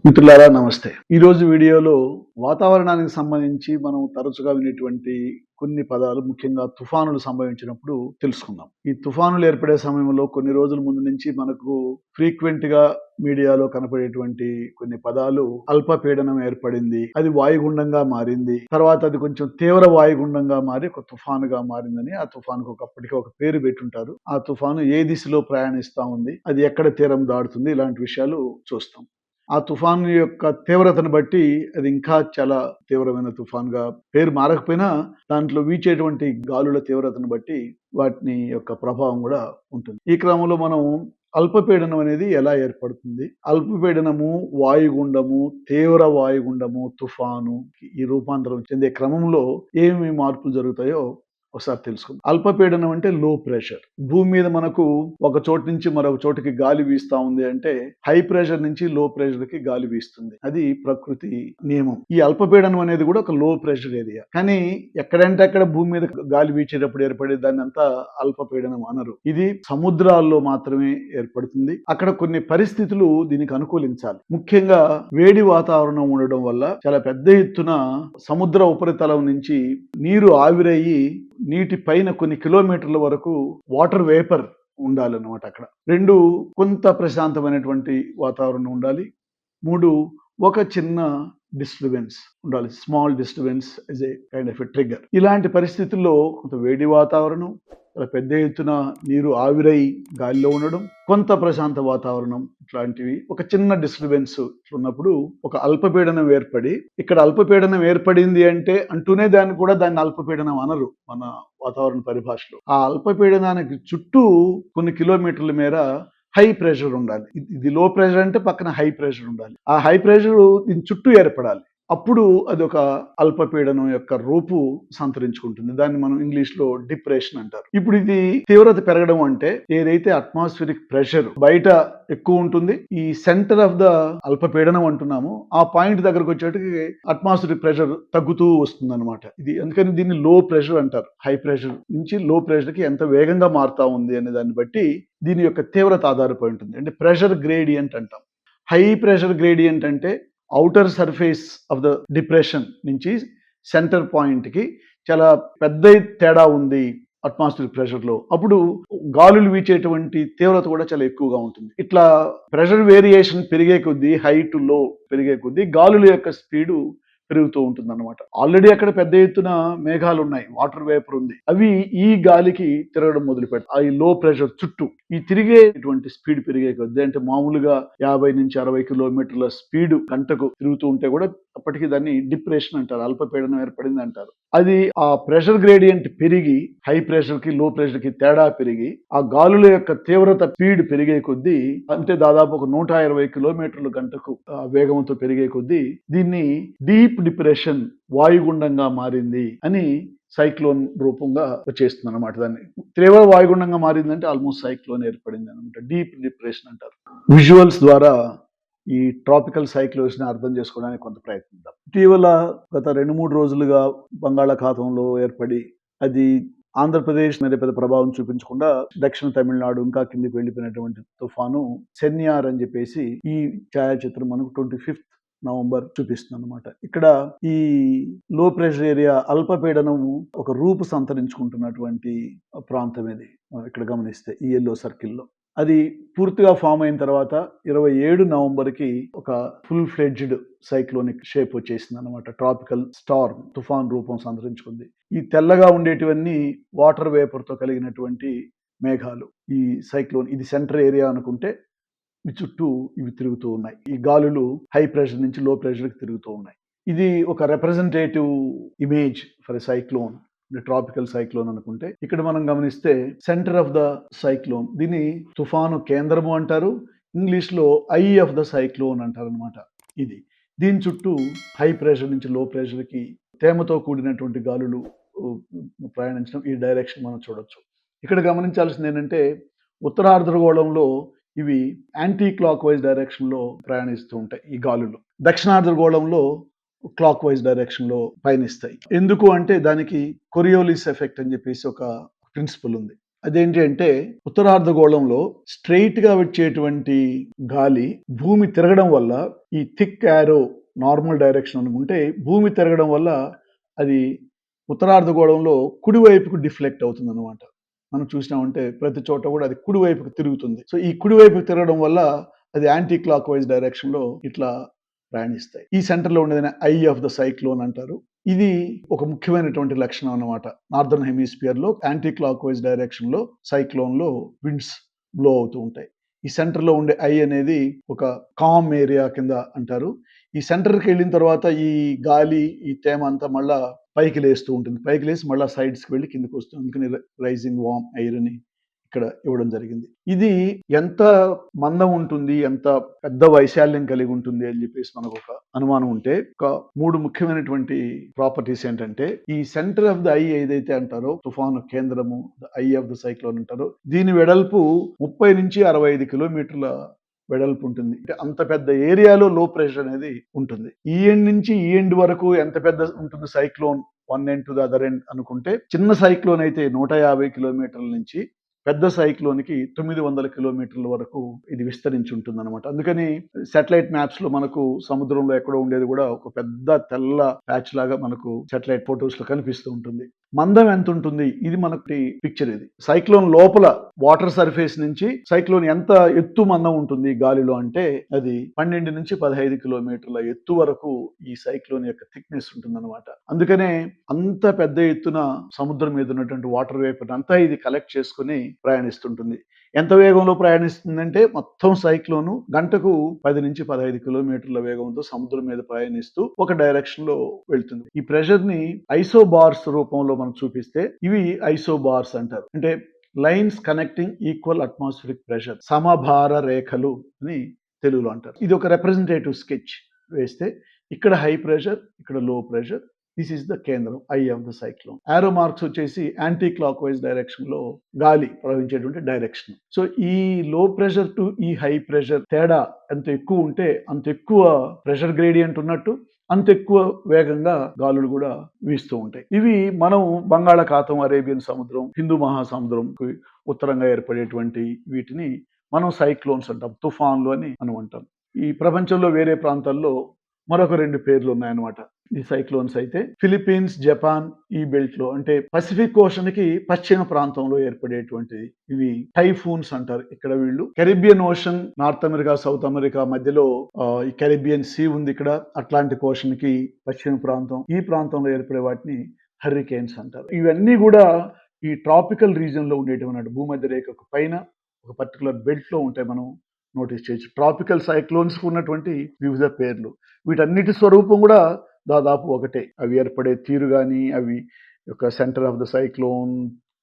మిత్రులారా నమస్తే. ఈరోజు వీడియోలో వాతావరణానికి సంబంధించి మనం తరచుగా వినేటువంటి కొన్ని పదాలు ముఖ్యంగా తుఫానులు సంభవించినప్పుడు తెలుసుకుందాం. ఈ తుఫానులు ఏర్పడే సమయంలో కొన్ని రోజుల ముందు నుంచి మనకు ఫ్రీక్వెంట్‌గా మీడియాలో కనపడేటువంటి కొన్ని పదాలు అల్పపీడనం ఏర్పడింది. అది వాయుగుండంగా మారింది. తర్వాత అది కొంచెం తీవ్ర వాయుగుండంగా మారి ఒక తుఫానుగా మారిందని ఆ తుఫానుకు అప్పటికే ఒక పేరు పెట్టుంటారు. ఆ తుఫాను ఏ దిశలో ప్రయాణిస్తా ఉంది? అది ఎక్కడ తీరం దాటుతుంది? ఇలాంటి విషయాలు చూస్తాం. ఆ తుఫాను యొక్క తీవ్రతను బట్టి అది ఇంకా చాలా తీవ్రమైన తుఫాన్‌గా పేరు మారకపోయినా దాంట్లో వీచేటువంటి గాలుల తీవ్రతను బట్టి వాటిని యొక్క ప్రభావం గూడా ఉంటుంది. ఈ క్రమంలో మనం అల్పపీడనం అనేది ఎలా ఏర్పడుతుంది? అల్పపీడనము, వాయుగుండము, తీవ్ర వాయుగుండము, తుఫాను ఈ రూపాంతరం చెందే క్రమంలో ఏమేమి మార్పులు జరుగుతాయో ఒకసారి తెలుసుకుందాం. అల్పపీడనం అంటే లో ప్రెషర్. భూమి మీద మనకు ఒక చోటు నుంచి మరొక చోటుకి గాలి వీస్తా ఉంది అంటే హై ప్రెషర్ నుంచి లో ప్రెషర్ కి గాలి వీస్తుంది. అది ప్రకృతి నియమం. ఈ అల్పపీడనం అనేది కూడా ఒక లో ప్రెషర్ ఏరియా. కానీ ఎక్కడంటే అక్కడ భూమి మీద గాలి వీచేటప్పుడు ఏర్పడే దాన్ని అంతా అల్పపీడనం అనరు. ఇది సముద్రాల్లో మాత్రమే ఏర్పడుతుంది. అక్కడ కొన్ని పరిస్థితులు దీనికి అనుకూలించాలి. ముఖ్యంగా వేడి వాతావరణం ఉండడం వల్ల చాలా పెద్ద ఎత్తున సముద్ర ఉపరితలం నుంచి నీరు ఆవిరయ్యి నీటి పైన కొన్ని కిలోమీటర్ల వరకు వాటర్ వేపర్ ఉండాలన్నమాట అక్కడ. 2 కొంత ప్రశాంతమైనటువంటి వాతావరణం ఉండాలి. 3 ఒక చిన్న డిస్టర్బెన్స్ ఉండాలి. Small disturbance as a kind of a trigger. ఇలాంటి పరిస్థితుల్లో కొంత వేడి వాతావరణం, పెద్ద ఎత్తున నీరు ఆవిరై గాలిలో ఉండడం, కొంత ప్రశాంత వాతావరణం ఇట్లాంటివి ఒక చిన్న డిస్టర్బెన్స్ ఉన్నప్పుడు ఒక అల్పపీడనం ఏర్పడి, ఇక్కడ అల్పపీడనం ఏర్పడింది అంటే అంటూనే దాన్ని అల్పపీడనం అనరు మన వాతావరణ పరిభాషలో. ఆ అల్పపీడనానికి చుట్టూ కొన్ని కిలోమీటర్ల మేర హై ప్రెషర్ ఉండాలి. ఇది లో ప్రెషర్ అంటే పక్కన హై ప్రెషర్ ఉండాలి. ఆ హై ప్రెషర్ దీని చుట్టూ ఏర్పడాలి. అప్పుడు అది ఒక అల్పపీడనం యొక్క రూపు సంతరించుకుంటుంది. దాన్ని మనం ఇంగ్లీష్ లో డిప్రెషన్ అంటారు. ఇప్పుడు ఇది తీవ్రత పెరగడం అంటే ఏదైతే అట్మాస్ఫిరిక్ ప్రెషర్ బయట ఎక్కువ ఉంటుంది, ఈ సెంటర్ ఆఫ్ ద అల్పపీడనం అంటున్నాము, ఆ పాయింట్ దగ్గరకు వచ్చేటికి అట్మాస్ఫిరిక్ ప్రెషర్ తగ్గుతూ వస్తుంది అనమాట. ఇది అందుకని దీన్ని లో ప్రెషర్ అంటారు. హై ప్రెషర్ నుంచి లో ప్రెషర్ కి ఎంత వేగంగా మారుతా ఉంది అనే దాన్ని బట్టి దీని యొక్క తీవ్రత ఆధారపడి ఉంటుంది. అంటే ప్రెషర్ గ్రేడియంట్ అంటాం. హై ప్రెషర్ గ్రేడియంట్ అంటే outer surface of the depression నుంచి సెంటర్ పాయింట్ కి చాలా పెద్ద తేడా ఉంది అట్మాస్ఫియర్ ప్రెషర్ లో. అప్పుడు గాలులు వీచేటువంటి తీవ్రత కూడా చాలా ఎక్కువగా ఉంటుంది. ఇట్లా ప్రెషర్ వేరియేషన్ పెరిగే కొద్దీ, హై టు లో పెరిగే కొద్దీ గాలుల యొక్క స్పీడు పెరుగుతూ ఉంటుంది అనమాట. ఆల్రెడీ అక్కడ పెద్ద ఎత్తున మేఘాలు ఉన్నాయి, వాటర్ వేపర్ ఉంది. అవి ఈ గాలికి తిరగడం మొదలు పెడతాయి. ఈ లో ప్రెషర్ చుట్టూ ఈ తిరిగేటువంటి స్పీడ్ పెరిగే కొద్దీ, అంటే మామూలుగా 50 నుంచి 60 కిలోమీటర్ల స్పీడ్ గంటకు తిరుగుతూ ఉంటే కూడా అప్పటికి దాన్ని డిప్రెషన్ అంటారు, అల్పపీడనం ఏర్పడింది అంటారు. అది ఆ ప్రెషర్ గ్రేడియంట్ పెరిగి హై ప్రెషర్ కి లో ప్రెషర్ కి తేడా పెరిగి ఆ గాలుల యొక్క తీవ్రత స్పీడ్ పెరిగే కొద్దీ, అంటే దాదాపు ఒక 120 కిలోమీటర్ల గంటకు వేగంతో పెరిగే కొద్దీ దీన్ని డీప్ డిప్రెషన్, వాయుగుండంగా మారింది అని సైక్లోన్ రూపంగా వచ్చేస్తుంది అనమాట. దాన్ని తీవ్ర వాయుగుండంగా మారిందంటే ఆల్మోస్ట్ సైక్లోన్ ఏర్పడింది అనమాట. డీప్ డిప్రెషన్ అంటారు. విజువల్స్ ద్వారా ఈ ట్రాపికల్ సైక్లోన్స్ ని అర్థం చేసుకోవడానికి కొంత ప్రయత్నిద్దాం. ఇటీవల గత 2-3 రోజులుగా బంగాళాఖాతంలో ఏర్పడి అది ఆంధ్రప్రదేశ్ మీద పెద్ద ప్రభావం చూపించకుండా దక్షిణ తమిళనాడు ఇంకా కిందికి వెళ్ళిపోయినటువంటి తుఫాను సెన్యార్ అని చెప్పేసి ఈ ఛాయాచిత్రం మనకు 25th నవంబర్ చూపిస్తుంది అనమాట. ఇక్కడ ఈ లో ప్రెషర్ ఏరియా అల్పపీడనం ఒక రూపు సంతరించుకుంటున్నటువంటి ప్రాంతం ఇది. ఇక్కడ గమనిస్తే ఈ ఎల్లో సర్కిల్లో అది పూర్తిగా ఫామ్ అయిన తర్వాత 27 నవంబర్కి ఒక ఫుల్ ఫ్లెడ్జ్డ్ సైక్లోనిక్ షేప్ వచ్చేసింది అనమాట. ట్రాపికల్ స్టార్మ్, తుఫాన్ రూపం సంతరించుకుంది. ఈ తెల్లగా ఉండేటివన్నీ వాటర్ వేపర్ తో కలిగినటువంటి మేఘాలు. ఈ సైక్లోన్ ఇది సెంటర్ ఏరియా అనుకుంటే ఈ చుట్టూ ఇవి తిరుగుతూ ఉన్నాయి. ఈ గాలులు హై ప్రెషర్ నుంచి లో ప్రెషర్ కి తిరుగుతూ ఉన్నాయి. ఇది ఒక representative image for a cyclone, tropical cyclone అనుకుంటే. ఇక్కడ మనం గమనిస్తే సెంటర్ ఆఫ్ ద సైక్లోన్, దీన్ని తుఫాను కేంద్రము అంటారు. ఇంగ్లీష్ లో ఐ ఆఫ్ ద సైక్లోన్ అంటారు అనమాట. ఇది దీని చుట్టూ హై ప్రెషర్ నుంచి లో ప్రెషర్ కి తేమతో కూడినటువంటి గాలులు ప్రయాణించడం, ఈ డైరెక్షన్ మనం చూడొచ్చు. ఇక్కడ గమనించాల్సింది ఏంటంటే ఉత్తరార్ధగోళంలో ఇవి యాంటీ క్లాక్ వైజ్ డైరెక్షన్ లో ప్రయాణిస్తూ ఉంటాయి ఈ గాలులు. దక్షిణార్ధగోళంలో క్లాక్ వైజ్ డైరెక్షన్ లో పయనిస్తాయి. ఎందుకు అంటే దానికి కొరియోలిస్ ఎఫెక్ట్ అని చెప్పేసి ఒక ప్రిన్సిపల్ ఉంది. అదేంటి అంటే ఉత్తరార్ధగోళంలో స్ట్రెయిట్ గా వచ్చేటువంటి గాలి భూమి తిరగడం వల్ల ఈ థిక్ యారో నార్మల్ డైరెక్షన్ అనుకుంటే భూమి తిరగడం వల్ల అది ఉత్తరార్ధగోళంలో కుడివైపుకు డిఫ్లెక్ట్ అవుతుంది అనమాట. మనం చూసినామంటే ప్రతి చోట కూడా అది కుడివైపుకు తిరుగుతుంది. సో ఈ కుడివైపుకు తిరగడం వల్ల అది యాంటీ క్లాక్ వైజ్ డైరెక్షన్ లో ఇట్లా ప్రయాణిస్తాయి. ఈ సెంటర్ లో ఉండేది ఐ ఆఫ్ ద సైక్లోన్ అంటారు. ఇది ఒక ముఖ్యమైనటువంటి లక్షణం అన్నమాట. నార్దర్న్ హెమిస్ఫియర్ లో యాంటీ క్లాక్ వైజ్ డైరెక్షన్ లో సైక్లోన్ లో విండ్స్ బ్లో అవుతూ ఉంటాయి. ఈ సెంటర్ లో ఉండే ఐ అనేది ఒక కామ్ ఏరియా కింద అంటారు. ఈ సెంటర్కి వెళ్ళిన తర్వాత ఈ గాలి ఈ తేమ అంతా మళ్ళా పైకి లేస్తూ ఉంటుంది. పైకి లేసి మళ్ళీ సైడ్స్కి వెళ్ళి కిందకి వస్తుంది. అందుకని రైజింగ్ వామ్ ఎయిర్ అని ఇక్కడ ఇవ్వడం జరిగింది. ఇది ఎంత మందం ఉంటుంది, ఎంత పెద్ద వైశాల్యం కలిగి ఉంటుంది అని చెప్పేసి మనకు ఒక అనుమానం ఉంటే ఒక 3 ముఖ్యమైనటువంటి ప్రాపర్టీస్ ఏంటంటే ఈ సెంటర్ ఆఫ్ ద ఐ ఏదైతే అంటారో తుఫాను కేంద్రము ఐ ఆఫ్ ద సైక్లోన్ అంటారో దీని వెడల్పు 30 నుంచి 65 కిలోమీటర్ల వెడల్పు ఉంటుంది. అంటే అంత పెద్ద ఏరియాలో లో ప్రెషర్ అనేది ఉంటుంది. ఈ ఎండ్ నుంచి ఈ ఎండ్ వరకు ఎంత పెద్ద ఉంటుంది cyclone one end to the other end అనుకుంటే చిన్న సైక్లోన్ అయితే 150 కిలోమీటర్ల నుంచి పెద్ద సైక్లోన్కి 900 కిలోమీటర్ల వరకు ఇది విస్తరించి ఉంటుంది అనమాట. అందుకని శాటిలైట్ మ్యాప్స్ లో మనకు సముద్రంలో ఎక్కడో ఉండేది కూడా ఒక పెద్ద తెల్ల ప్యాచ్ లాగా మనకు శాటిలైట్ ఫొటోస్ లో కనిపిస్తూ ఉంటుంది. మందం ఎంత ఉంటుంది ఇది మనకి పిక్చర్. ఇది సైక్లోన్ లోపల వాటర్ సర్ఫేస్ నుంచి సైక్లోన్ ఎంత ఎత్తు మందం ఉంటుంది గాలిలో అంటే అది 12 నుంచి 15 కిలోమీటర్ల ఎత్తు వరకు ఈ సైక్లోన్ యొక్క థిక్నెస్ ఉంటుంది అనమాట. అందుకనే అంత పెద్ద ఎత్తున సముద్రం మీద ఉన్నటువంటి వాటర్ వేపర్ అంతా ఇది కలెక్ట్ చేసుకుని ప్రయాణిస్తుంటుంది. ఎంత వేగంలో ప్రయాణిస్తుందంటే మొత్తం సైక్లోను గంటకు 10 నుంచి 15 కిలోమీటర్ల వేగంతో సముద్రం మీద ప్రయాణిస్తూ ఒక డైరెక్షన్ లో వెళ్తుంది. ఈ ప్రెషర్ ని ఐసోబార్స్ రూపంలో మనం చూపిస్తే ఇవి ఐసోబార్స్ అంటారు. అంటే lines connecting equal atmospheric pressure, సమభార రేఖలు అని తెలుగులో అంటారు. ఇది ఒక రిప్రజెంటేటివ్ స్కెచ్ వేస్తే ఇక్కడ హై ప్రెషర్, ఇక్కడ లో ప్రెషర్. దిస్ ఈస్ ద కేంద్రం ఐ ఆఫ్ ద సైక్లోన్. ఆరో మార్క్స్ వచ్చేసి యాంటీ క్లాక్ వైజ్ డైరెక్షన్ లో గాలి ప్రవహించేటువంటి డైరెక్షన్. సో ఈ లో ప్రెషర్ టు ఈ హై ప్రెషర్ తేడా ఎంత ఎక్కువ ఉంటే అంత ఎక్కువ ప్రెషర్ గ్రేడియంట్ ఉన్నట్టు అంత ఎక్కువ వేగంగా గాలులు కూడా వీస్తూ ఉంటాయి. ఇవి మనం బంగాళాఖాతం, అరేబియన్ సముద్రం, హిందూ మహాసముద్రంకి ఉత్తరంగా ఏర్పడేటువంటి వీటిని మనం సైక్లోన్స్ అంటాం, తుఫాన్లు అని మనం అంటాం. ఈ ప్రపంచంలో వేరే ప్రాంతాల్లో మరొక 2 పేర్లు ఉన్నాయన్నమాట. ఈ సైక్లోన్స్ అయితే ఫిలిప్పీన్స్, జపాన్ ఈ బెల్ట్ లో అంటే పసిఫిక్ ఓషన్ కి పశ్చిమ ప్రాంతంలో ఏర్పడేటువంటి ఇవి టైఫూన్స్ అంటారు. ఇక్కడ వీళ్ళు Caribbean ocean, north America, south America మధ్యలో ఈ కెరిబియన్ సీ ఉంది. ఇక్కడ అట్లాంటిక్ ఓషన్ కి పశ్చిమ ప్రాంతం, ఈ ప్రాంతంలో ఏర్పడే వాటిని హర్రికేన్స్ అంటారు. ఇవన్నీ కూడా ఈ ట్రాపికల్ రీజియన్ లో ఉండేటువంటి భూమధ్య రేఖకు పైన ఒక పర్టికులర్ బెల్ట్ లో ఉంటాయి. మనం నోటీస్ చేయొచ్చు. ట్రాపికల్ సైక్లోన్స్ ఉన్నటువంటి వివిధ పేర్లు. వీటన్నిటి స్వరూపం కూడా దాదాపు ఒకటే. అవి ఏర్పడే తీరు కానీ, అవి యొక్క centre of the cyclone,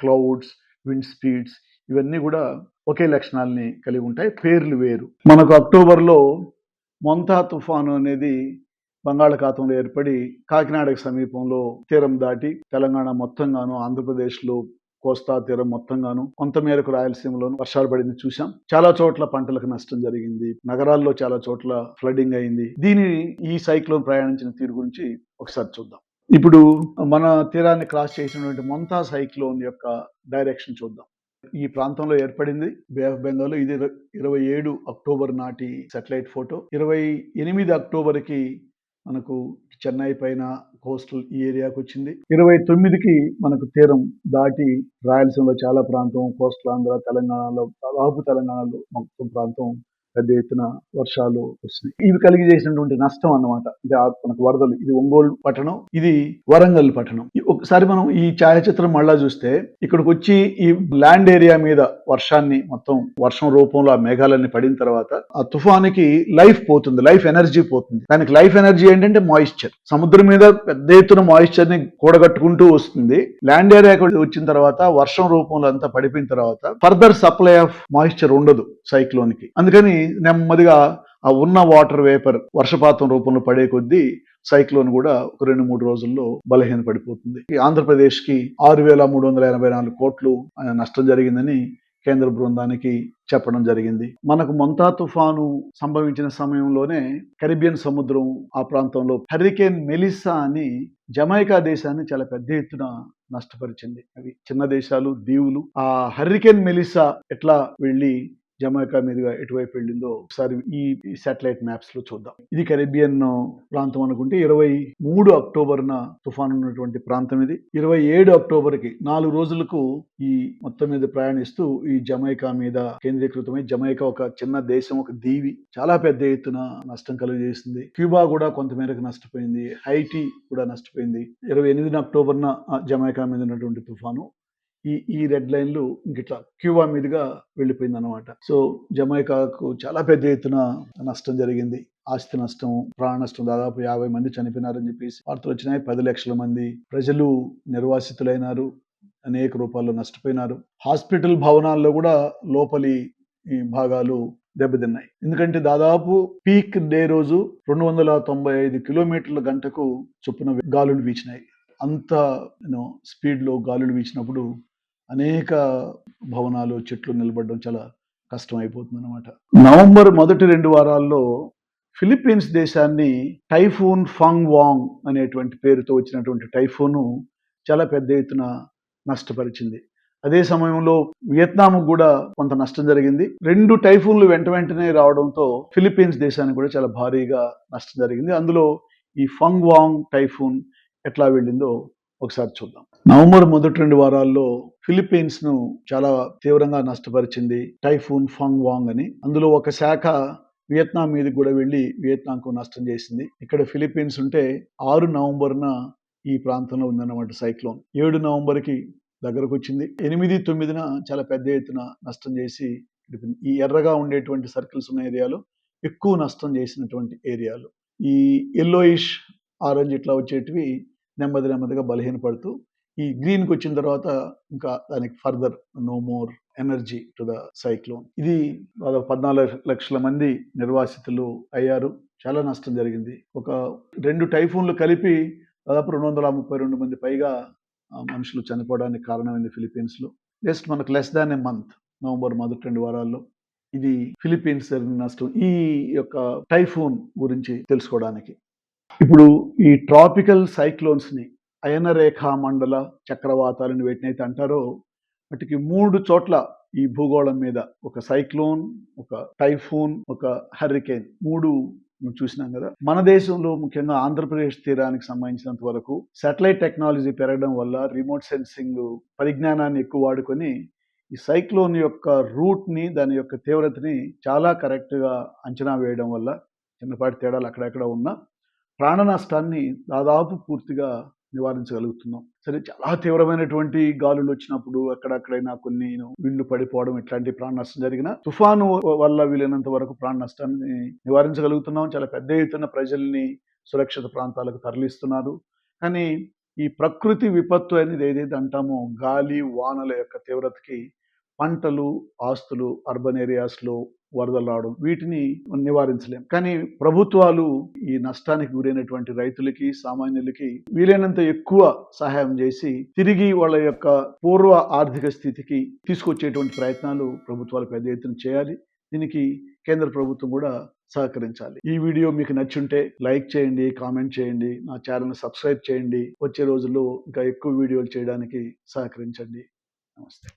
clouds, wind speeds ఇవన్నీ కూడా ఒకే లక్షణాలని కలిగి ఉంటాయి. పేర్లు వేరు. మనకు అక్టోబర్లో మొంతా తుఫాను అనేది బంగాళాఖాతంలో ఏర్పడి కాకినాడకు సమీపంలో తీరం దాటి తెలంగాణ మొత్తంగాను, ఆంధ్రప్రదేశ్లో కోస్తా తీరం మొత్తంగాను, కొంత మేరకు రాయలసీమలోను వర్షాలు పడింది చూసాం. చాలా చోట్ల పంటలకు నష్టం జరిగింది. నగరాల్లో చాలా చోట్ల ఫ్లడింగ్ అయింది. ఈ సైక్లోన్ ప్రయాణించిన తీరు గురించి ఒకసారి చూద్దాం. ఇప్పుడు మన తీరాన్ని క్రాస్ చేసినటువంటి మొంతా సైక్లోన్ యొక్క డైరెక్షన్ చూద్దాం. ఈ ప్రాంతంలో ఏర్పడింది బే ఆఫ్ బెంగాల్. ఇది 27 అక్టోబర్ నాటి సాటిలైట్ ఫోటో. 28 అక్టోబర్కి మనకు చెన్నై పైన కోస్టల్ ఈ ఏరియాకి వచ్చింది. 29కి మనకు తీరం దాటి రాయలసీమలో చాలా ప్రాంతం, కోస్టల్ ఆంధ్ర, తెలంగాణలో దాదాపు తెలంగాణలో మొత్తం ప్రాంతం పెద్ద ఎత్తున వర్షాలు వస్తున్నాయి. ఇవి కలిగి చేసినటువంటి నష్టం అన్నమాట. అంటే మనకు వరదలు. ఇది ఒంగోలు పట్టణం, ఇది వరంగల్ పట్టణం. ఒకసారి మనం ఈ ఛాయాచిత్రం మళ్ళా చూస్తే ఇక్కడికి వచ్చి ఈ ల్యాండ్ ఏరియా మీద వర్షాన్ని మొత్తం వర్షం రూపంలో ఆ మేఘాలన్నీ పడిన తర్వాత ఆ తుఫానికి లైఫ్ పోతుంది, లైఫ్ ఎనర్జీ పోతుంది. దానికి లైఫ్ ఎనర్జీ ఏంటంటే మాయిశ్చర్. సముద్రం మీద పెద్ద ఎత్తున మాయిశ్చర్ ని కూడగట్టుకుంటూ వస్తుంది. ల్యాండ్ ఏరియాకి వచ్చిన తర్వాత వర్షం రూపంలో అంతా పడిపోయిన తర్వాత ఫర్దర్ సప్లై ఆఫ్ మాయిశ్చర్ ఉండదు సైక్లోన్ కి. అందుకని నెమ్మదిగా ఆ ఉన్న వాటర్ వేపర్ వర్షపాతం రూపంలో పడే కొద్దీ సైక్లోన్ కూడా ఒక 2-3 రోజుల్లో బలహీన పడిపోతుంది. ఆంధ్రప్రదేశ్ కి 6,384 కోట్లు నష్టం జరిగిందని కేంద్ర బృందానికి చెప్పడం జరిగింది. మనకు మొంతా తుఫాను సంభవించిన సమయంలోనే కరిబియన్ సముద్రం ఆ ప్రాంతంలో హరికేన్ మెలిసా అని జమైకా దేశాన్ని చాలా పెద్ద ఎత్తున నష్టపరిచింది. అవి చిన్న దేశాలు, దీవులు. ఆ హరికేన్ మెలిసా ఎట్లా వెళ్ళి జమైకా మీదుగా ఎటువైపు వెళ్ళిందో ఒకసారి ఈ శాటిలైట్ మ్యాప్స్ లో చూద్దాం. ఇది కరిబియన్ ప్రాంతం అనుకుంటే 23 అక్టోబర్న తుఫాను ఉన్నటువంటి ప్రాంతం ఇది. 27 అక్టోబర్కి 4 రోజులకు ఈ మొత్తం మీద ప్రయాణిస్తూ ఈ జమైకా మీద కేంద్రీకృతమై, జమైకా ఒక చిన్న దేశం, ఒక దీవి, చాలా పెద్ద ఎత్తున నష్టం కలుగజేసింది. క్యూబా కూడా కొంతమేరకు నష్టపోయింది, హైటీ కూడా నష్టపోయింది. 28 అక్టోబర్న జమైకా మీద ఉన్నటువంటి తుఫాను ఈ రెడ్ లైన్లు ఇంకిట్లా క్యూబా మీదుగా వెళ్ళిపోయింది అనమాట. సో జమైకాకు చాలా పెద్ద ఎత్తున నష్టం జరిగింది. ఆస్తి నష్టం, ప్రాణ నష్టం, దాదాపు 50 మంది చనిపోయినారని చెప్పేసి వార్తలు వచ్చినాయి. 10 లక్షల మంది ప్రజలు నిర్వాసితులైనారు, అనేక రూపాల్లో నష్టపోయినారు. హాస్పిటల్ భవనాల్లో కూడా లోపలి భాగాలు దెబ్బతిన్నాయి. ఎందుకంటే దాదాపు పీక్ డే రోజు 295 కిలోమీటర్ల గంటకు చొప్పున గాలులు వీచినాయి. అంత స్పీడ్లో గాలులు వీచినప్పుడు అనేక భవనాలు, చెట్లు నిలబడడం చాలా కష్టం అయిపోతుంది అనమాట. నవంబర్ మొదటి 2 వారాల్లో ఫిలిప్పీన్స్ దేశాన్ని టైఫూన్ ఫంగ్ వాంగ్ అనేటువంటి పేరుతో వచ్చినటువంటి టైఫూను చాలా పెద్ద ఎత్తున నష్టపరిచింది. అదే సమయంలో వియత్నాం కూడా కొంత నష్టం జరిగింది. 2 టైఫూన్లు వెంటనే రావడంతో ఫిలిప్పీన్స్ దేశానికి కూడా చాలా భారీగా నష్టం జరిగింది. అందులో ఈ ఫంగ్ వాంగ్ టైఫూన్ ఎట్లా వెళ్ళిందో ఒకసారి చూద్దాం. నవంబర్ మొదటి 2 వారాల్లో ఫిలిప్పీన్స్ ను చాలా తీవ్రంగా నష్టపరిచింది టైఫూన్ ఫంగ్ వాంగ్ అని. అందులో ఒక శాఖ వియత్నాం మీదకి కూడా వెళ్ళి వియత్నాంకు నష్టం చేసింది. ఇక్కడ ఫిలిప్పీన్స్ ఉంటే 6 నవంబర్న ఈ ప్రాంతంలో ఉందన్నమాట సైక్లోన్. 7 నవంబర్కి దగ్గరకు వచ్చింది. 8, 9న చాలా పెద్ద ఎత్తున నష్టం చేసి ఈ ఎర్రగా ఉండేటువంటి సర్కిల్స్ ఉన్న ఏరియాలో ఎక్కువ నష్టం చేసినటువంటి ఏరియాలు. ఈ ఎల్లోయిష్, ఆరెంజ్ ఇట్లా వచ్చేటివి నెమ్మదిగా బలహీనపడుతూ ఈ గ్రీన్కి వచ్చిన తర్వాత ఇంకా దానికి further no more energy to the cyclone. ఇది దాదాపు 14 లక్షల మంది నిర్వాసితులు అయ్యారు. చాలా నష్టం జరిగింది. ఒక 2 టైఫూన్లు కలిపి దాదాపు 232 మంది పైగా మనుషులు చనిపోవడానికి కారణమైంది ఫిలిప్పీన్స్ లో. జస్ట్ మనకు లెస్ దాన్ ఏ మంత్, నవంబర్ మొదటి 2 వారాల్లో ఇది ఫిలిప్పీన్స్ జరిగిన నష్టం. ఈ యొక్క టైఫూన్ గురించి తెలుసుకోవడానికి ఇప్పుడు ఈ ట్రాపికల్ సైక్లోన్స్ ని, అయనరేఖా మండల చక్రవాతాలను వేటినైతే అంటారో వాటికి 3 చోట్ల ఈ భూగోళం మీద ఒక సైక్లోన్, ఒక టైఫూన్, ఒక హరికేన్, 3 చూసినాం కదా. మన దేశంలో ముఖ్యంగా ఆంధ్రప్రదేశ్ తీరానికి సంబంధించినంత వరకు శాటిలైట్ టెక్నాలజీ పెరగడం వల్ల, రిమోట్ సెన్సింగ్ పరిజ్ఞానాన్ని ఎక్కువ వాడుకొని ఈ సైక్లోన్ యొక్క రూట్ ని, దాని యొక్క తీవ్రతని చాలా కరెక్ట్ గా అంచనా వేయడం వల్ల చిన్నపాటి తేడాలు అక్కడెక్కడ ఉన్నా ప్రాణ నష్టాన్ని దాదాపు పూర్తిగా నివారించగలుగుతున్నాం. సరే, చాలా తీవ్రమైనటువంటి గాలులు వచ్చినప్పుడు అక్కడక్కడైనా కొన్ని ఇళ్ళు పడిపోవడం, ఇట్లాంటి ప్రాణ నష్టం జరిగిన తుఫాను వల్ల వీలైనంత వరకు ప్రాణ నష్టాన్ని నివారించగలుగుతున్నాం. చాలా పెద్ద ఎత్తున ప్రజల్ని సురక్షిత ప్రాంతాలకు తరలిస్తున్నారు. కానీ ఈ ప్రకృతి విపత్తు అనేది ఏదైతే అంటామో, గాలి వానల యొక్క తీవ్రతకి పంటలు, ఆస్తులు, అర్బన్ ఏరియాస్లో వరదలు రావడం, వీటిని నివారించలేం. కానీ ప్రభుత్వాలు ఈ నష్టానికి గురైనటువంటి రైతులకి, సామాన్యులకి వీలైనంత ఎక్కువ సహాయం చేసి తిరిగి వాళ్ళ యొక్క పూర్వ ఆర్థిక స్థితికి తీసుకొచ్చేటువంటి ప్రయత్నాలు ప్రభుత్వాలు పెద్ద ఎత్తున చేయాలి. దీనికి కేంద్ర ప్రభుత్వం కూడా సహకరించాలి. ఈ వీడియో మీకు నచ్చుంటే లైక్ చేయండి, కామెంట్ చేయండి, నా ఛానల్ని సబ్స్క్రైబ్ చేయండి. వచ్చే రోజుల్లో ఇంకా ఎక్కువ వీడియోలు చేయడానికి సహకరించండి. నమస్తే.